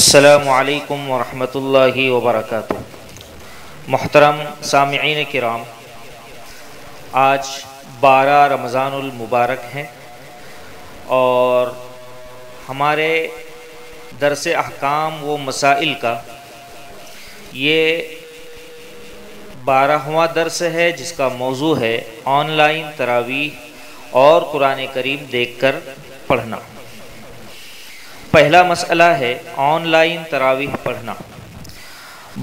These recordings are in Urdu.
السلام علیکم ورحمۃ اللہ وبرکاتہ۔ محترم سامعین کرام، آج 12 رمضان المبارک ہیں اور ہمارے درس احکام و مسائل کا یہ 12واں درس ہے، جس کا موضوع ہے آن لائن تراویح اور قرآن کریم دیکھ کر پڑھنا۔ پہلا مسئلہ ہے آن لائن تراویح پڑھنا۔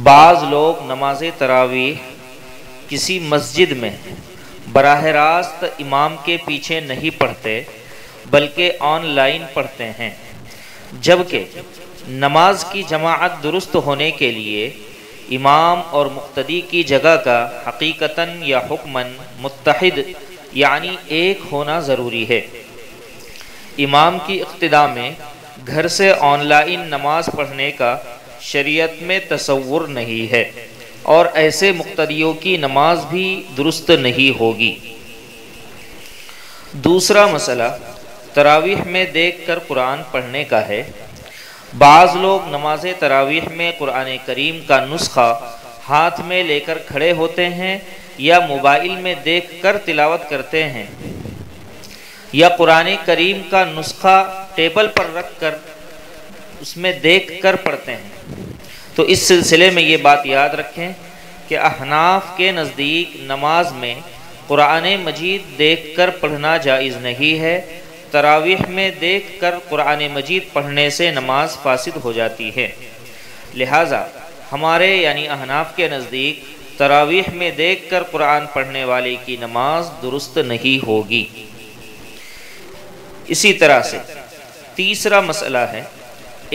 بعض لوگ نماز تراویح کسی مسجد میں براہ راست امام کے پیچھے نہیں پڑھتے بلکہ آن لائن پڑھتے ہیں، جبکہ نماز کی جماعت درست ہونے کے لیے امام اور مقتدی کی جگہ کا حقیقتاً یا حکماً متحد یعنی ایک ہونا ضروری ہے۔ امام کی اقتداء میں گھر سے آن لائن نماز پڑھنے کا شریعت میں تصور نہیں ہے، اور ایسے مقتدیوں کی نماز بھی درست نہیں ہوگی۔ دوسرا مسئلہ تراویح میں دیکھ کر قرآن پڑھنے کا ہے۔ بعض لوگ نماز تراویح میں قرآن کریم کا نسخہ ہاتھ میں لے کر کھڑے ہوتے ہیں یا موبائل میں دیکھ کر تلاوت کرتے ہیں، یا قرآن کریم کا نسخہ ٹیبل پر رکھ کر اس میں دیکھ کر پڑھتے ہیں۔ تو اس سلسلے میں یہ بات یاد رکھیں کہ احناف کے نزدیک نماز میں قرآن مجید دیکھ کر پڑھنا جائز نہیں ہے۔ تراویح میں دیکھ کر قرآن مجید پڑھنے سے نماز فاسد ہو جاتی ہے، لہٰذا ہمارے یعنی احناف کے نزدیک تراویح میں دیکھ کر قرآن پڑھنے والے کی نماز درست نہیں ہوگی۔ اسی طرح سے تیسرا مسئلہ ہے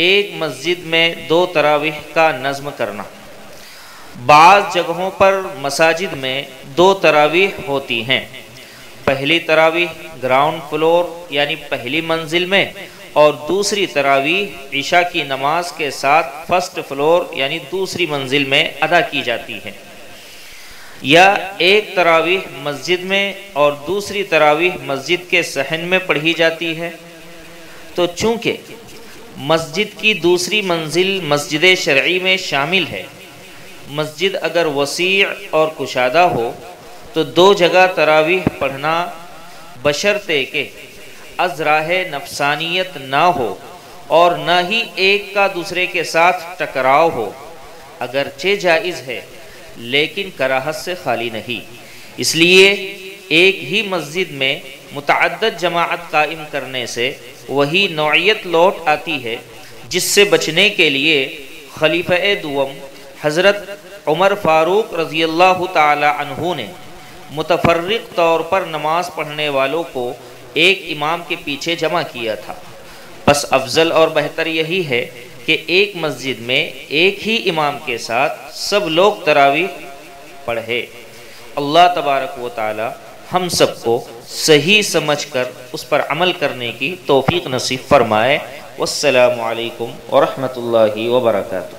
ایک مسجد میں 2 تراویح کا نظم کرنا۔ بعض جگہوں پر مساجد میں 2 تراویح ہوتی ہیں، پہلی تراویح گراؤنڈ فلور یعنی پہلی منزل میں، اور دوسری تراویح عشاء کی نماز کے ساتھ فرسٹ فلور یعنی دوسری منزل میں ادا کی جاتی ہے، یا ایک تراویح مسجد میں اور دوسری تراویح مسجد کے صحن میں پڑھی جاتی ہے۔ تو چونکہ مسجد کی دوسری منزل مسجد شرعی میں شامل ہے، مسجد اگر وسیع اور کشادہ ہو تو 2 جگہ تراویح پڑھنا بشرطے کہ از راہ نفسانیت نہ ہو اور نہ ہی ایک کا دوسرے کے ساتھ ٹکراؤ ہو، اگرچہ جائز ہے لیکن کراہت سے خالی نہیں۔ اس لیے ایک ہی مسجد میں متعدد جماعت قائم کرنے سے وہی نوعیت لوٹ آتی ہے، جس سے بچنے کے لیے خلیفہ دوم حضرت عمر فاروق رضی اللہ تعالی عنہ نے متفرق طور پر نماز پڑھنے والوں کو ایک امام کے پیچھے جمع کیا تھا۔ بس افضل اور بہتر یہی ہے کہ ایک مسجد میں ایک ہی امام کے ساتھ سب لوگ تراویح پڑھے۔ اللہ تبارک و تعالی ہم سب کو صحیح سمجھ کر اس پر عمل کرنے کی توفیق نصیب فرمائے۔ والسلام علیکم ورحمۃ اللہ وبرکاتہ۔